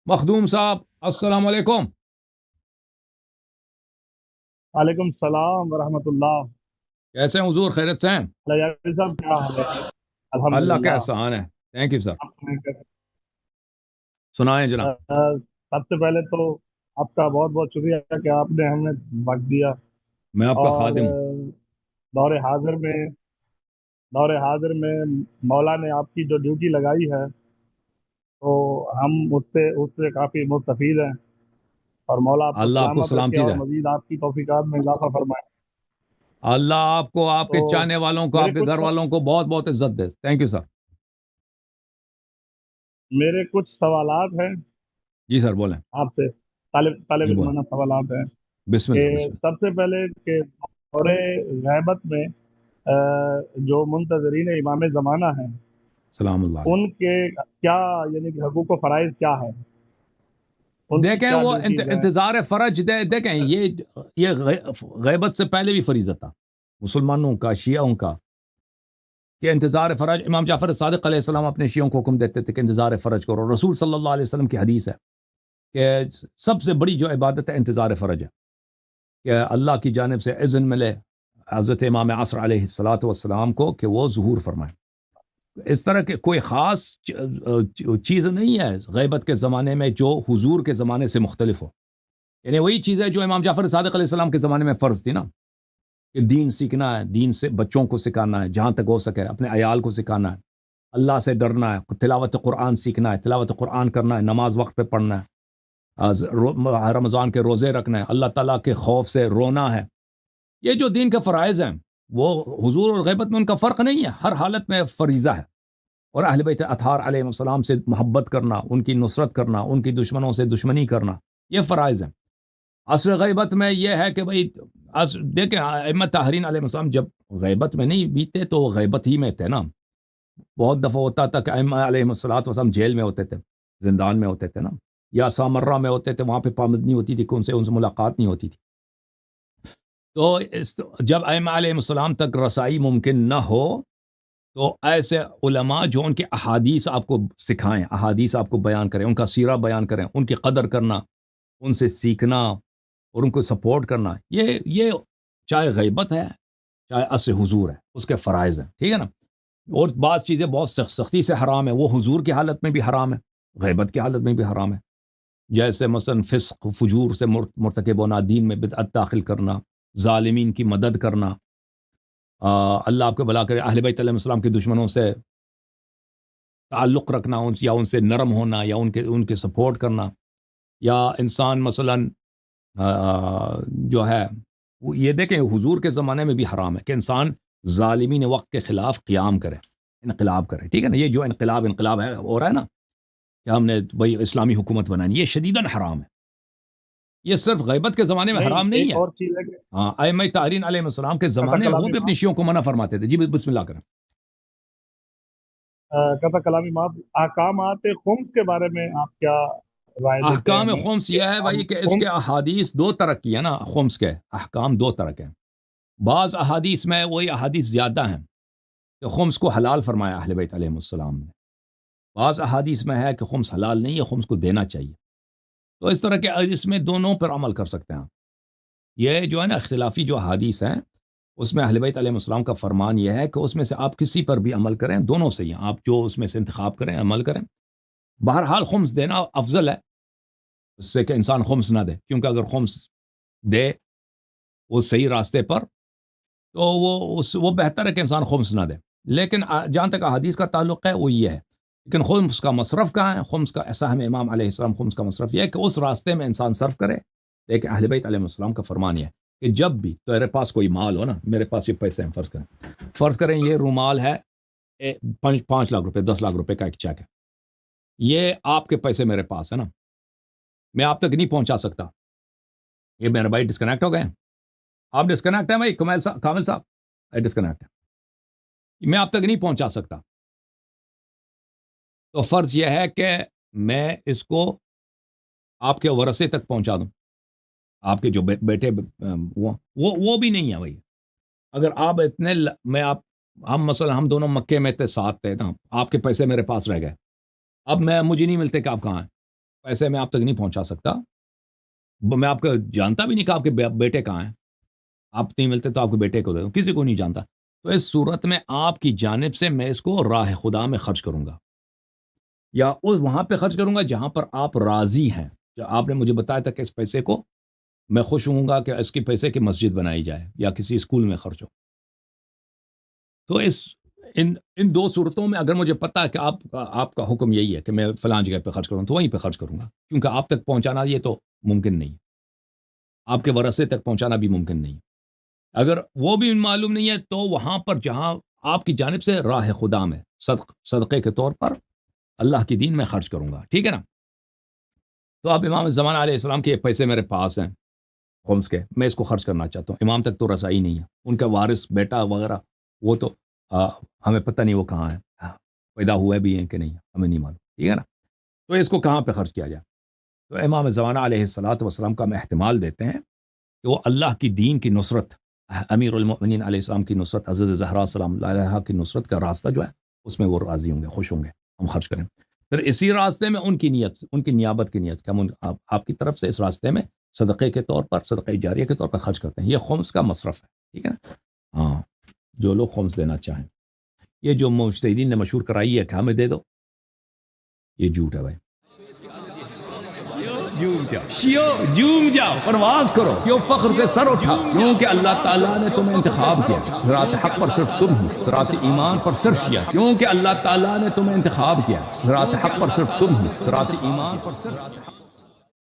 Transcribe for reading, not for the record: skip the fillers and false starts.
मखदूम साहब अस्सलाम वालेकुम। वालेकुम सलाम वरहमतुल्लाह। कैसे हैं हुजूर, खैरियत से हैं? यार साहब क्या हाल है? अल्लाह का अल्हम्दुलिल्लाह। एहसान है। Thank you sir. आपने सुनाएं जनाब। सबसे पहले तो आपका बहुत बहुत शुक्रिया कि आपने हमें वक्त दिया। मैं आपका और खादिम हूँ। दौरे हाजिर में दौरे हाजिर में मौला ने आपकी जो ड्यूटी लगाई है, तो हम उससे उससे काफ़ी मुस्तफीद हैं। और मौला आपको अल्लाह आपको सलामत रखे सलामती और दे। मजीद आपकी तौफीकात में इजाफा फरमाए। अल्लाह आपको, तो आपके चाहने वालों को, मेरे आपके कुछ घर वालों को बहुत बहुत इज्जत दे। Thank you sir. मेरे कुछ सवालात हैं जी सर, बोलें। आपसे। तालिब जी बोलें। इल्माना सवालात हैं बिस्मिल्लाह कि बिस्मिल्लाह। सबसे पहले कि दौरे गैबत में जो मुंतजरीन इमाम ज़माना हैं, सलामुल्लाह अलैह। उनके क्या, यानी कि हकूक़ व फ़राइज़ क्या है, उनकी देखें क्या वो ड्यूटीज़ हैं? इंतजार फर्ज देखें ये गैबत से पहले भी फरीज़ा था मुसलमानों का, शियाओं का, कि इंतजार फर्ज। इमाम जाफर सादिक अलैहिस्सलाम अपने शियों को हुक्म देते थे कि इंतजार फर्ज करो। रसूल सल्लल्लाहु अलैहि वसल्लम की हदीस है कि सबसे बड़ी जो इबादत है इंतज़ार फ़रज है, कि अल्लाह की जानिब से इज़्न मिले हज़रत इमाम असर अलैहिस्सलातु वस्सलाम को कि वो ज़ुहूर फरमाएं। इस तरह के कोई ख़ास चीज़ नहीं है गैबत के ज़माने में जो हुजूर के ज़माने से मुख्तलिफ हो। यानी वही चीज़ है जो इमाम जाफ़र सादिक अलैहिस्सलाम के ज़माने में फ़र्ज़ थी ना, कि दीन सीखना है, दीन से बच्चों को सिखाना है, जहाँ तक हो सके अपने अयाल को सिखाना है, अल्लाह से डरना है, तिलावत कुरान सीखना है, तिलावत कुरान करना है, नमाज वक्त पे पढ़ना है, रमज़ान के रोज़े रखना है, अल्लाह ताला के खौफ से रोना है। ये जो दीन के फ़राइज़ हैं, वो हुजूर और गैबत में उनका फ़र्क नहीं है, हर हालत में फ़रीज़ा है। और अहले बैत अतहार अलैहिस्सलाम से मोहब्बत करना, उनकी नुसरत करना, उनकी दुश्मनों से दुश्मनी करना, ये फ़राइज़ हैं। असर गैबत में ये है कि भाई देखें अइम्मत ताहरीन अलैहिस्सलाम जब गैबत में नहीं बीते तो वो गैबत ही में थे ना। बहुत दफ़ा होता था कि अइम्मा अलैहिस्सलातु वस्सलाम जेल में होते थे, ज़िंदान में होते थे ना, या सामर्रा में होते थे, वहाँ पे पाबंदी होती थी कि उनसे उनसे मुलाकात नहीं होती थी। तो जब अइम्मा अलैहिस्सलाम तक रसाई मुमकिन न हो, तो ऐसे उलमा जो उनके अहादीस आपको सिखाएं, अहादीस आपको बयान करें, उनका सीरा बयान करें, उनकी कदर करना, उनसे सीखना और उनको सपोर्ट करना, ये चाहे गैबत है, चाहे असर हुजूर है, उसके फ़राइज़ हैं, ठीक है ना। और बाज़ चीज़ें बहुत सख्ती से हराम है, वो हुजूर की हालत में भी हराम है, गैबत की हालत में भी हराम है। जैसे मसलन फ़िस्क फुजूर से मुर्तकिब होना, दीन में बिदअत दाखिल करना, ज़ालिमीन की मदद करना, अल्लाह आपको भला करे, अहले बैत अलैहिस्सलाम के दुश्मनों से ताल्लुक़ रखना, उनसे या उनसे नरम होना, या उनके उनके सपोर्ट करना, या इंसान मसलन जो है वो ये देखें हुजूर के ज़माने में भी हराम है कि इंसान ज़ालिमीन वक्त के ख़िलाफ़ क़ियाम करे, इनकलाब करे, ठीक है ना। ये जो इनकलाब इनकलाब है हो रहा है ना, कि हमने भाई इस्लामी हुकूमत बनानी, ये शदीदन हराम है। ये सिर्फ गैबत के ज़माने में नहीं, हराम नहीं एक है। और चीज़ है कि हाँ, अइम्मा तारीन अलैहिस्सलाम के कथा ज़माने में वो कलामी भी अपनी माफ़ शियों को मना फरमाते थे। जी बिस्मिल्लाह करें। कथा कलामी माफ़ अहकामात खुम्स के बारे में आप क्या राय देते हैं अहकाम हमें खुम्स कि यह है हम भाई कि इसके खुम्स? अहादीस दो तरह की है ना, खुम्स के अहकाम दो तरह के हैं। बाज़ अहादीस में वही अहादीस ज़्यादा हैं कि खुम्स को हलाल फरमाया अहले बैत अलैहिस्सलाम ने। बाज़ अहादीस में है कि खुम्स हलाल नहीं है, खुम्स को देना चाहिए। तो इस तरह के इसमें दोनों पर अमल कर सकते हैं आप। ये जो है ना इख्तिलाफ़ी जो अहादीस हैं, उसमें अहले बैत अलैहिस्सलाम का फरमान ये है कि उसमें से आप किसी पर भी अमल करें, दोनों सही हैं। आप जो उसमें से इंतखाब करें, अमल करें। बहरहाल खुम्स देना अफ़ज़ल है, उससे कि इंसान खुम्स ना दे, क्योंकि अगर खुम्स दे वो सही रास्ते पर, तो वो बेहतर है कि इंसान खुम्स ना दे। लेकिन जहाँ तक अहादीस का ताल्लुक है वो ये है। लेकिन खुम्स का मसरफ़ कहाँ है? खुम्स का ऐसा है, इमाम अलैहिस्सलाम खुम्स का मसरफ़ ये है कि उस रास्ते में इंसान सर्फ करे। लेकिन अहले बैत अलैहिस्सलाम का फरमान ये है कि जब भी तेरे पास कोई माल हो ना, मेरे पास ये पैसे हैं, फ़र्ज़ करें ये रूमाल है, 5 लाख रुपए, 10 लाख रुपए का एक चेक है। ये आपके पैसे मेरे पास है ना, मैं आप तक नहीं पहुँचा सकता। ये मेरे भाई डिस्कनेक्ट हो गए हैं। आप डिस्कनेक्ट हैं भाई कामिल साहब, डिस्कनेक्ट है। मैं आप तक नहीं पहुँचा सकता। तो फ़र्ज़ ये है कि मैं इसको आपके वरसे तक पहुँचा दूँ। आपके जो बेटे वो भी नहीं है भाई। अगर आप इतने मैं आप हम मसलन हम दोनों मक्के में थे, साथ थे ना, आपके पैसे मेरे पास रह गए। अब मुझे नहीं मिलते कि आप कहाँ हैं। پیسے میں آپ تک نہیں پہنچا سکتا. میں آپ کو جانتا بھی نہیں کہ آپ کے بیٹے کہاں ہیں. آپ نہیں ملتے تو آپ کے بیٹے کو دے دو, کسی کو نہیں جانتا. تو اس صورت میں آپ کی جانب سے میں اس کو راہ خدا میں خرچ کروں گا, یا وہاں پہ خرچ کروں گا جہاں پر آپ راضی ہیں. آپ نے مجھے بتایا تھا کہ اس پیسے کو میں خوش ہوں گا کہ اس کے پیسے کی مسجد بنائی جائے یا کسی اسکول میں خرچ ہو. تو ان دو صورتوں میں اگر مجھے پتا ہے کہ آپ کا حکم یہی ہے کہ میں فلاں جگہ پہ خرچ کروں تو وہیں پہ خرچ کروں گا, کیونکہ آپ تک پہنچانا یہ تو ممکن نہیں, آپ کے ورثے تک پہنچانا بھی ممکن نہیں. اگر وہ بھی معلوم نہیں ہے تو وہاں پر جہاں آپ کی جانب سے راہ خدا میں صدقے کے طور پر اللہ کی دین میں خرچ کروں گا, ٹھیک ہے نا. تو اب امام زمانہ علیہ السلام کے پیسے میرے پاس ہیں خمس کے, میں اس کو خرچ کرنا چاہتا ہوں. امام تک تو رسائی نہیں ہے, ان کا وارث بیٹا وغیرہ وہ تو ہمیں پتہ نہیں وہ کہاں ہے, پیدا ہوئے بھی ہیں کہ نہیں ہمیں نہیں معلوم, ٹھیک ہے نا. تو اس کو کہاں پہ خرچ کیا جائے؟ تو امام زمانہ علیہ السلام کا ہم احتمال دیتے ہیں کہ وہ اللہ کی دین کی نصرت, امیر المؤمنین علیہ السلام کی نصرت, حضرت زہرا سلام اللہ علیہا کی نصرت کا راستہ جو ہے اس میں وہ راضی ہوں گے, خوش ہوں گے, ہم خرچ کریں. پھر اسی راستے میں ان کی نیت, ان کی نیابت کی نیت کہ ہم آپ کی طرف سے اس راستے میں صدقے کے طور پر, صدقے جاریہ کے طور پر خرچ کرتے ہیں. یہ خمس کا مصرف ہے, ٹھیک ہے نا. ہاں, جو لوگ خمس دینا چاہیں. یہ جو مجتہدین نے مشہور کرائی ہے کہ ہمیں دے دو, یہ جھوٹ ہے بھائی. جھوم جاؤ, پرواز کرو, کیوں فخر سے سر اٹھا, کیونکہ اللہ تعالیٰ نے تمہیں انتخاب کیا. صراط حق پر صرف تم ہو, صراط ایمان پر صرف کیا, کیونکہ اللہ تعالیٰ نے تمہیں انتخاب کیا. صراط حق پر صرف تم ہو, صراط ایمان پر صرف